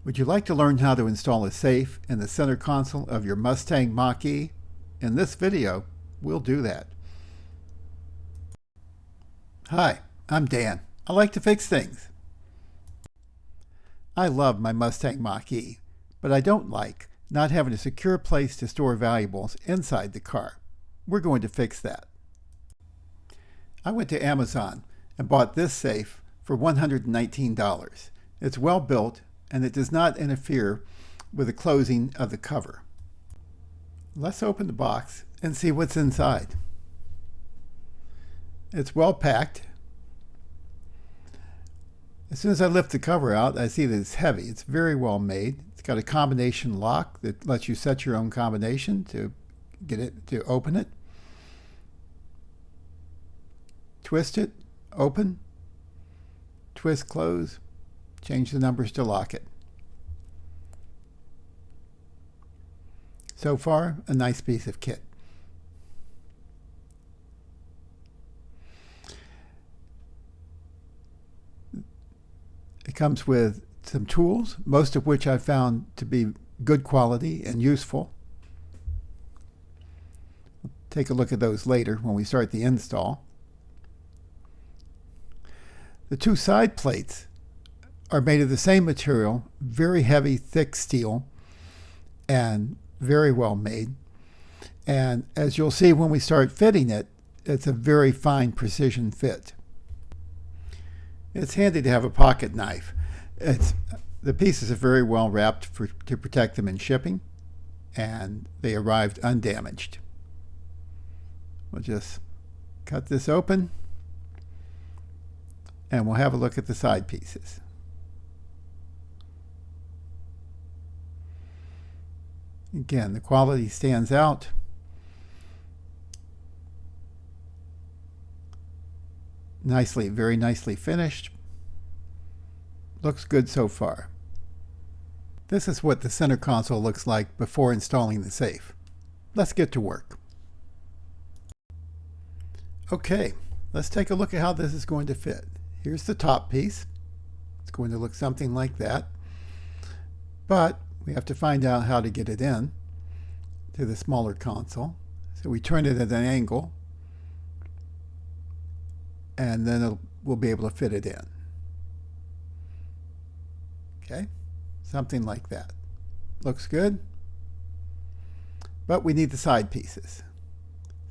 Would you like to learn how to install a safe in the center console of your Mustang Mach E? In this video, we'll do that. Hi, I'm Dan. I like to fix things. I love my Mustang Mach E, but I don't like not having a secure place to store valuables inside the car. We're going to fix that. I went to Amazon and bought this safe for $119. It's well built and it does not interfere with the closing of the cover. Let's open the box and see what's inside. It's well packed. As soon as I lift the cover out, I see that it's heavy. It's very well made. It's got a combination lock that lets you set your own combination to get it to open it. Twist it, open, twist, close, change the numbers to lock it. So far, a nice piece of kit. It comes with some tools, most of which I found to be good quality and useful. We'll take a look at those later when we start the install. The two side plates are made of the same material, very heavy, thick steel, and very well made. And as you'll see when we start fitting it, it's a very fine precision fit. It's handy to have a pocket knife. The pieces are very well wrapped to protect them in shipping, and they arrived undamaged. We'll just cut this open, and we'll have a look at the side pieces. Again, the quality stands out. Very nicely finished. Looks good so far. This is what the center console looks like before installing the safe. Let's get to work. Okay, let's take a look at how this is going to fit. Here's the top piece. It's going to look something like that. But we have to find out how to get it in to the smaller console. So we turn it at an angle, and then we'll be able to fit it in. Okay, something like that. Looks good. But we need the side pieces.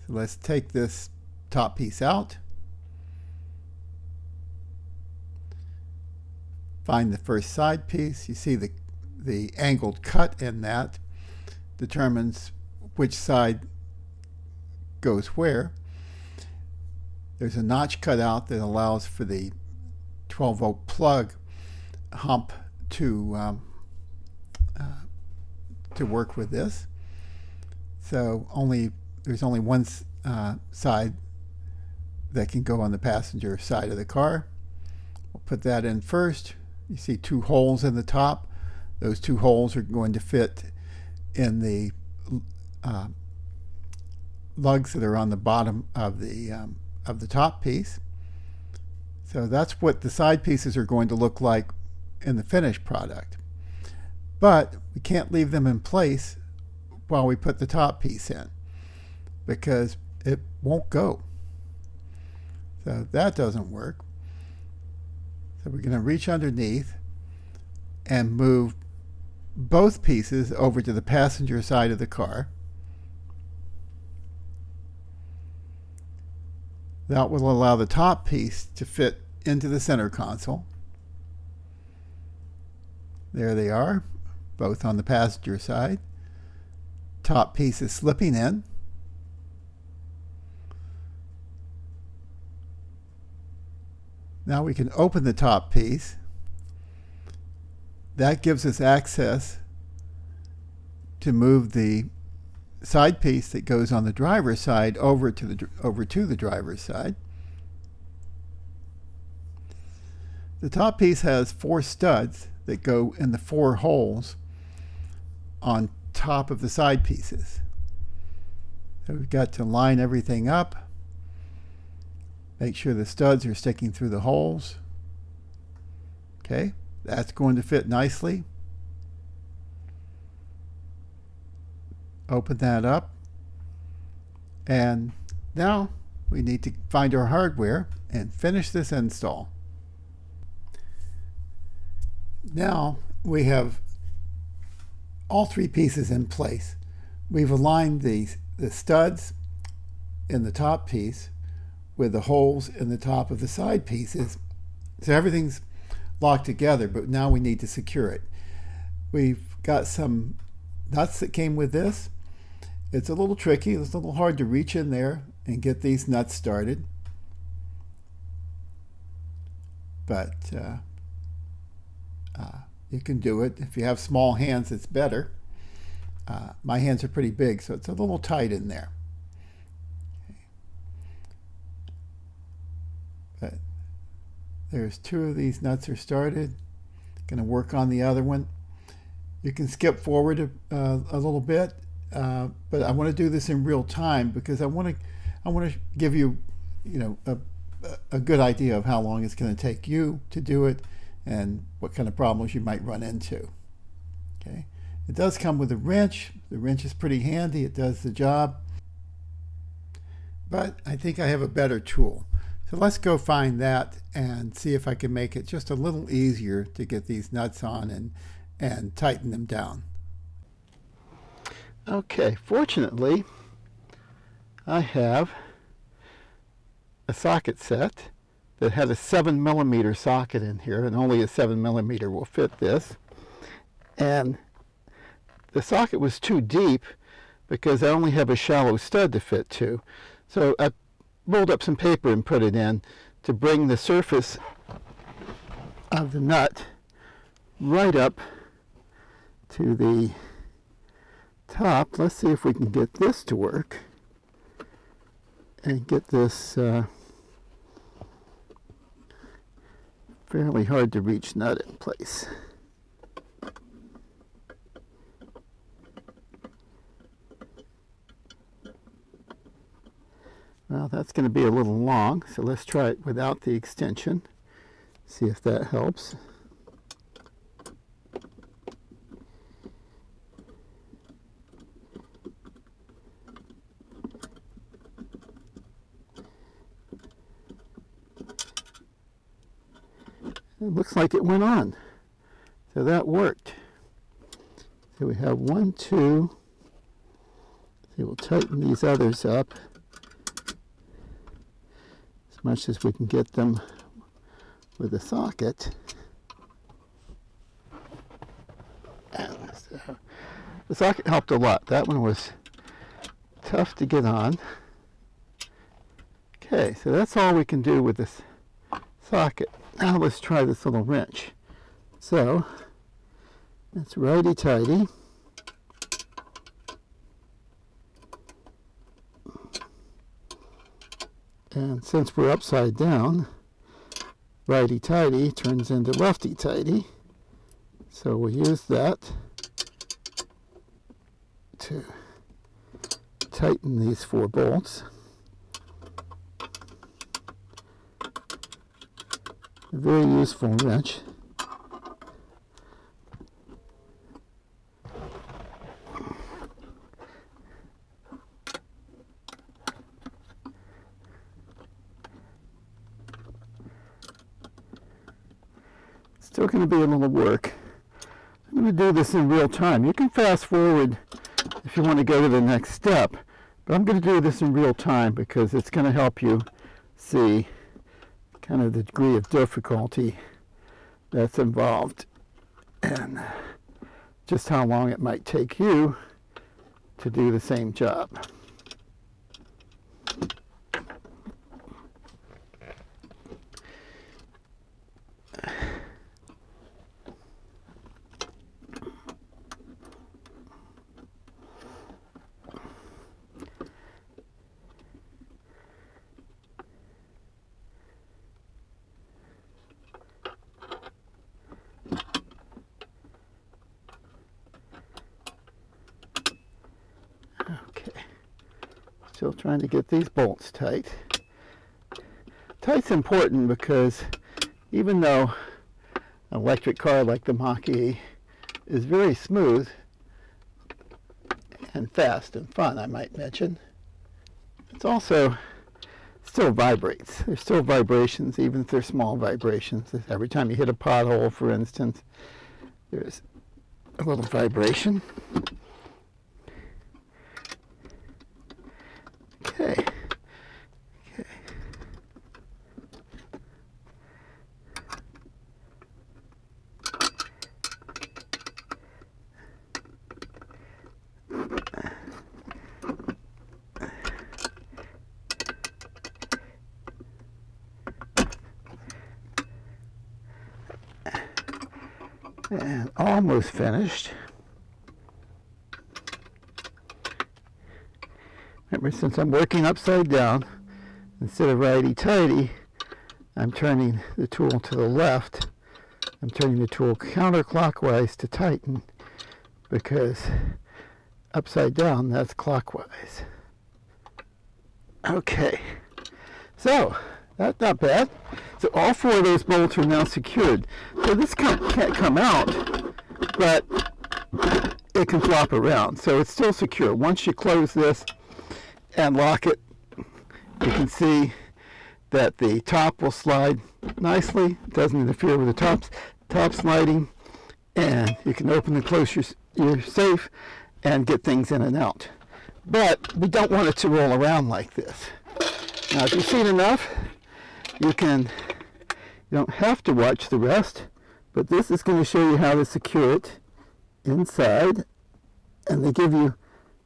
So let's take this top piece out. Find the first side piece. You see the angled cut in that determines which side goes where. There's a notch cut out that allows for the 12-volt plug hump to work with this. So there's only one side that can go on the passenger side of the car. We'll put that in first. You see two holes in the top. Those two holes are going to fit in the lugs that are on the bottom of the top piece. So that's what the side pieces are going to look like in the finished product. But we can't leave them in place while we put the top piece in because it won't go. So that doesn't work. So we're going to reach underneath and move both pieces over to the passenger side of the car. That will allow the top piece to fit into the center console. There they are, both on the passenger side. Top piece is slipping in. Now we can open the top piece. That gives us access to move the side piece that goes on the driver's side over to the driver's side. The top piece has 4 studs that go in the 4 holes on top of the side pieces. So we've got to line everything up. Make sure the studs are sticking through the holes. Okay, that's going to fit nicely. Open that up, and now we need to find our hardware and finish this install. Now we have all three pieces in place. We've aligned the studs in the top piece with the holes in the top of the side pieces, so everything's locked together, but now we need to secure it. We've got some nuts that came with this. It's a little tricky, it's a little hard to reach in there and get these nuts started, but you can do it. If you have small hands, it's better. My hands are pretty big, so it's a little tight in there. But there's two of these nuts are started. Going to work on the other one. You can skip forward a little bit, but I want to do this in real time because I want to give you, a good idea of how long it's going to take you to do it and what kind of problems you might run into. Okay, it does come with a wrench. The wrench is pretty handy. It does the job. But I think I have a better tool. So let's go find that and see if I can make it just a little easier to get these nuts on and tighten them down. Okay, fortunately, I have a socket set that had a 7mm socket in here, and only a 7mm will fit this. And the socket was too deep because I only have a shallow stud to fit to. So I rolled up some paper and put it in to bring the surface of the nut right up to the top. Let's see if we can get this to work and get this fairly hard to reach nut in place. Well, that's going to be a little long, so let's try it without the extension. See if that helps. It looks like it went on, so that worked. So we have 1, 2. So we'll tighten these others up as much as we can get them with the socket. And so the socket helped a lot. That one was tough to get on. Okay, so that's all we can do with this socket. Now let's try this little wrench. So it's righty-tighty. And since we're upside down, righty-tighty turns into lefty-tighty. So we'll use that to tighten these 4 bolts. A very useful wrench. Still going to be a little work. I'm going to do this in real time. You can fast forward if you want to go to the next step, but I'm going to do this in real time because it's going to help you see kind of the degree of difficulty that's involved and just how long it might take you to do the same job. Still trying to get these bolts tight. Tight's important because even though an electric car like the Mach E is very smooth and fast and fun, I might mention. It's also still vibrates. There's still vibrations, even if they're small vibrations. Every time you hit a pothole, for instance, there's a little vibration. Okay. Okay. And almost finished. Remember, since I'm working upside down, instead of righty-tighty, I'm turning the tool to the left. I'm turning the tool counterclockwise to tighten, because upside down, that's clockwise. Okay, so that's not bad. So all 4 of those bolts are now secured. So this can't come out, but it can flop around. So it's still secure. Once you close this and lock it, you can see that the top will slide nicely. It doesn't interfere with the top sliding. And you can open and close your safe and get things in and out. But we don't want it to roll around like this. Now, if you've seen enough, you don't have to watch the rest, but this is going to show you how to secure it inside, and they give you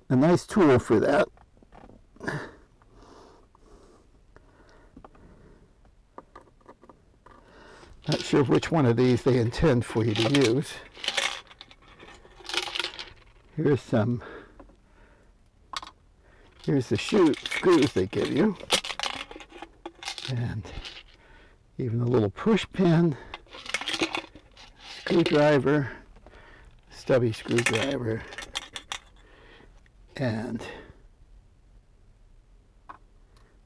a nice tool for that. Not sure which one of these they intend for you to use. Here's the screws they give you. And even a little push pin, screwdriver, stubby screwdriver, and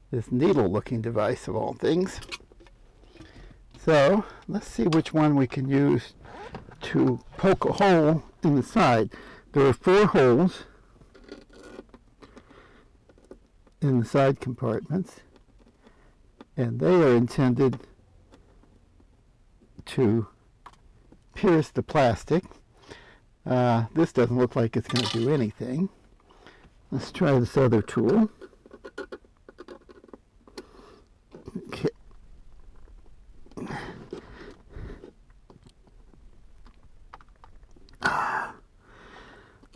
this needle-looking device of all things. So let's see which one we can use to poke a hole in the side. There are 4 holes in the side compartments, and they are intended to pierce the plastic. This doesn't look like it's going to do anything. Let's try this other tool. Okay.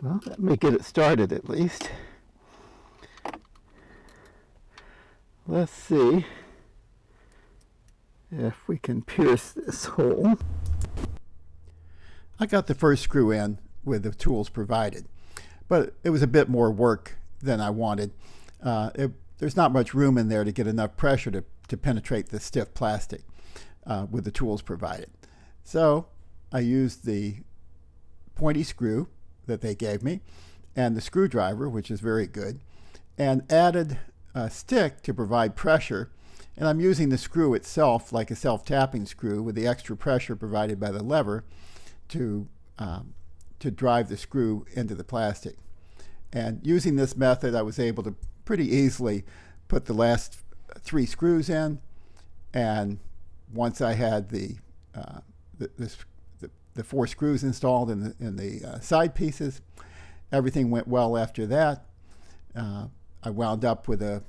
Well, that may get it started at least. Let's see if we can pierce this hole. I got the first screw in with the tools provided, but it was a bit more work than I wanted. There's not much room in there to get enough pressure to penetrate the stiff plastic with the tools provided. So I used the pointy screw that they gave me and the screwdriver, which is very good, and added a stick to provide pressure. And I'm using the screw itself like a self-tapping screw with the extra pressure provided by the lever to drive the screw into the plastic. And using this method, I was able to pretty easily put the last 3 screws in. And once I had the 4 screws installed in the side pieces, everything went well after that. I wound up with a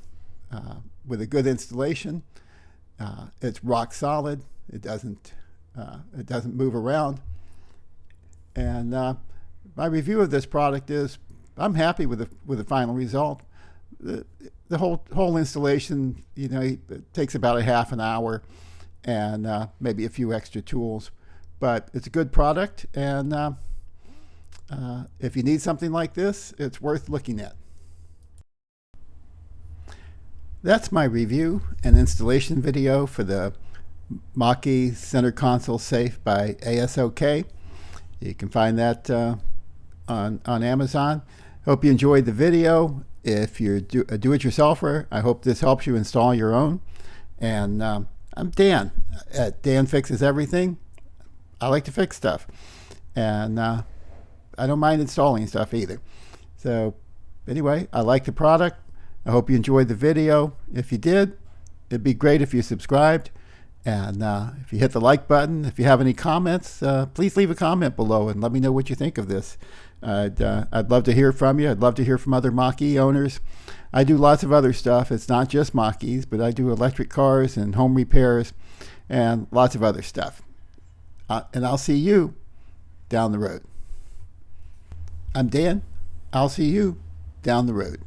good installation. It's rock solid. It doesn't move around. And my review of this product is I'm happy with the final result. The whole installation, it takes about a half an hour and maybe a few extra tools, but it's a good product. And if you need something like this, it's worth looking at. That's my review and installation video for the MACH E center console safe by ASOK. You can find that on Amazon. Hope you enjoyed the video. If you're a do-it-yourselfer, I hope this helps you install your own. And I'm Dan at Dan Fixes Everything. I like to fix stuff. And I don't mind installing stuff either. So Anyway, I like the product. I hope you enjoyed the video. If you did, it'd be great if you subscribed. And if you hit the like button, if you have any comments, please leave a comment below and let me know what you think of this. I'd love to hear from you. I'd love to hear from other Mach E owners. I do lots of other stuff. It's not just Mach E's, but I do electric cars and home repairs and lots of other stuff. And I'll see you down the road. I'm Dan. I'll see you down the road.